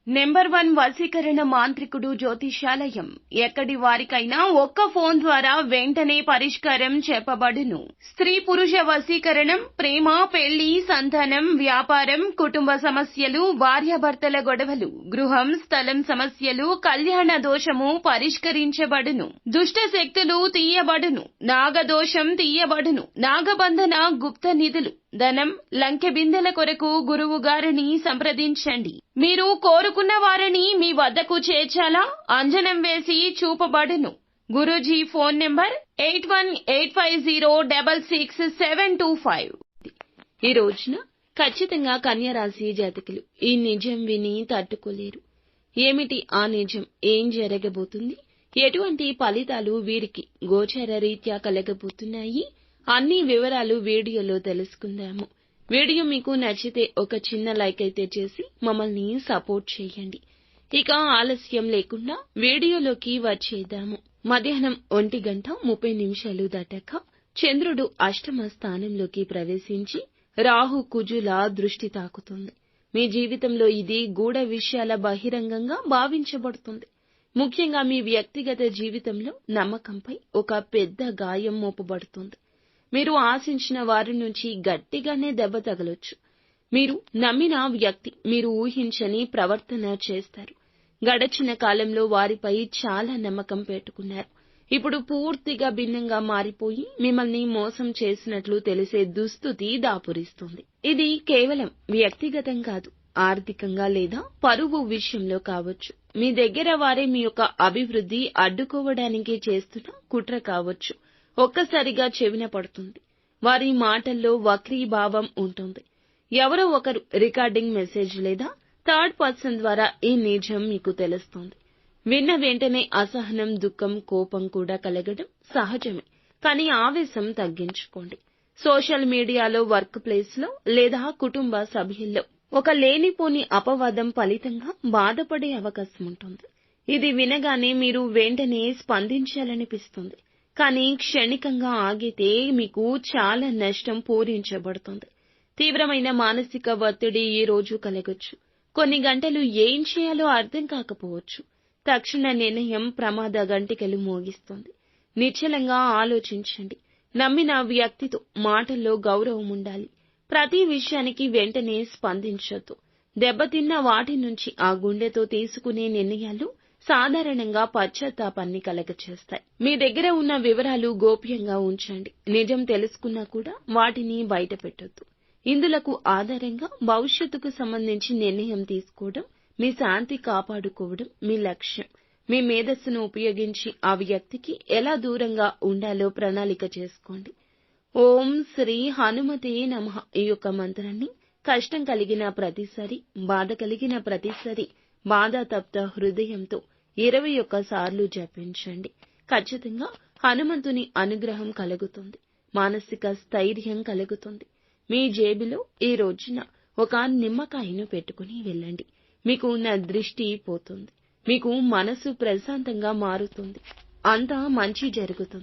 Number 1 వశీకరణ మాంత్రికుడు జ్యోతిషాలయం. ఎక్కడి వారికైనా ఒక్క ఫోన్ ద్వారా వెంటనే పరిష్కారం చెప్పబడును. స్త్రీ పురుష వశీకరణం, ప్రేమ, పెళ్లి, సంతానం, వ్యాపారం, కుటుంబ సమస్యలు, భార్యాభర్తల గొడవలు, గృహం, స్థలం సమస్యలు, కళ్యాణ దోషము పరిష్కరించబడును. దుష్ట శక్తులు తీయబడును. నాగదోషం తీయబడును. నాగబంధన, గుప్త నిధులు, ధనం, లంకె బిందెల కొరకు గురువు గారిని సంప్రదించండి. మీరు కోరుకున్న వారిని మీ వద్దకు చేర్చాలా? అంజనం వేసి చూపబడును. Guruji phone number 8185066725. ఈ రోజున ఖచ్చితంగా కన్య రాశి జాతకులు ఈ నిజం విని తట్టుకోలేరు. ఏమిటి ఆ నిజం? ఏం జరగబోతుంది? ఎటువంటి ఫలితాలు వీరికి గోచర రీత్యా కలగబోతున్నాయి? అన్ని వివరాలు వీడియోలో తెలుసుకుందాము. వీడియో మీకు నచ్చితే ఒక చిన్న లైక్ అయితే చేసి మమ్మల్ని సపోర్ట్ చేయండి. ఇక ఆలస్యం లేకుండా వీడియోలోకి వచ్చేద్దాము. మధ్యాహ్నం 1:30 దాటాక చంద్రుడు అష్టమ స్థానంలోకి ప్రవేశించి రాహు కుజుల దృష్టి తాకుతుంది. మీ జీవితంలో ఇది గూఢ విషయాల బహిరంగంగా భావించబడుతుంది. ముఖ్యంగా మీ వ్యక్తిగత జీవితంలో నమ్మకంపై ఒక పెద్ద గాయం మోపబడుతుంది. మీరు ఆశించిన వారి నుంచి గట్టిగానే దెబ్బ తగలొచ్చు. మీరు నమ్మిన వ్యక్తి మీరు ఊహించని ప్రవర్తన చేస్తారు. గడచిన కాలంలో వారిపై చాలా నమ్మకం పెట్టుకున్నారు. ఇప్పుడు పూర్తిగా భిన్నంగా మారిపోయి మిమ్మల్ని మోసం చేసినట్లు తెలిసే దుస్థితి దాపురిస్తుంది. ఇది కేవలం వ్యక్తిగతం కాదు, ఆర్థికంగా లేదా పరువు విషయంలో కావచ్చు. మీ దగ్గర వారే మీ యొక్క అభివృద్ధి అడ్డుకోవడానికి చేస్తున్న కుట్ర కావచ్చు. ఒక్కసారిగా చెవిన పడుతుంది. వారి మాటల్లో వక్రీభావం ఉంటుంది. ఎవరో ఒకరు రికార్డింగ్ మెసేజ్ లేదా థర్డ్ పర్సన్ ద్వారా ఈ నిజం మీకు తెలుస్తుంది. విన్న వెంటనే అసహనం, దుఃఖం, కోపం కూడా కలగడం సహజమే. కానీ ఆవేశం తగ్గించుకోండి. సోషల్ మీడియాలో, వర్క్ ప్లేస్ లో లేదా కుటుంబ సభ్యుల్లో ఒక లేనిపోని అపవాదం ఫలితంగా బాధపడే అవకాశం ఉంటుంది. ఇది వినగానే మీరు వెంటనే స్పందించాలనిపిస్తుంది. కానీ క్షణికంగా ఆగితే మీకు చాలా నష్టం పూరించబడుతుంది. తీవ్రమైన మానసిక ఒత్తిడి ఈ రోజు కలగొచ్చు. కొన్ని గంటలు ఏం చేయాలో అర్థం కాకపోవచ్చు. తక్షణ నిర్ణయం ప్రమాద గంటికలు మోగిస్తుంది. నిశ్చలంగా ఆలోచించండి. నమ్మిన వ్యక్తితో మాటల్లో గౌరవం ఉండాలి. ప్రతి విషయానికి వెంటనే స్పందించొద్దు. దెబ్బతిన్న వాటి నుంచి ఆ గుండెతో తీసుకునే నిర్ణయాలు సాధారణంగా పశ్చాత్తాపాన్ని కలగచేస్తాయి. మీ దగ్గర ఉన్న వివరాలు గోప్యంగా ఉంచండి. నిజం తెలుసుకున్నా కూడా వాటిని బయట పెట్టొద్దు. ఇందులకు ఆధారంగా భవిష్యత్తుకు సంబంధించి నిర్ణయం తీసుకోవడం, మీ శాంతి కాపాడుకోవడం మీ లక్ష్యం. మీ మేధస్సును ఉపయోగించి ఆ వ్యక్తికి ఎలా దూరంగా ఉండాలో ప్రణాళిక చేసుకోండి. ఓం శ్రీ హనుమతే నమః ఈ యొక్క మంత్రాన్ని కష్టం కలిగిన ప్రతిసారి, బాధ కలిగిన ప్రతిసారి బాధాతప్త హృదయంతో 21 సార్లు జపించండి. ఖచ్చితంగా హనుమంతుని అనుగ్రహం కలుగుతుంది. మానసిక స్థైర్యం కలుగుతుంది. మీ జేబులో ఈ రోజున ఒక నిమ్మకాయను పెట్టుకుని వెళ్ళండి. మీకు ఉన్న దృష్టి పోతుంది. మీకు మనసు ప్రశాంతంగా మారుతుంది. అంతా మంచి జరుగుతుంది.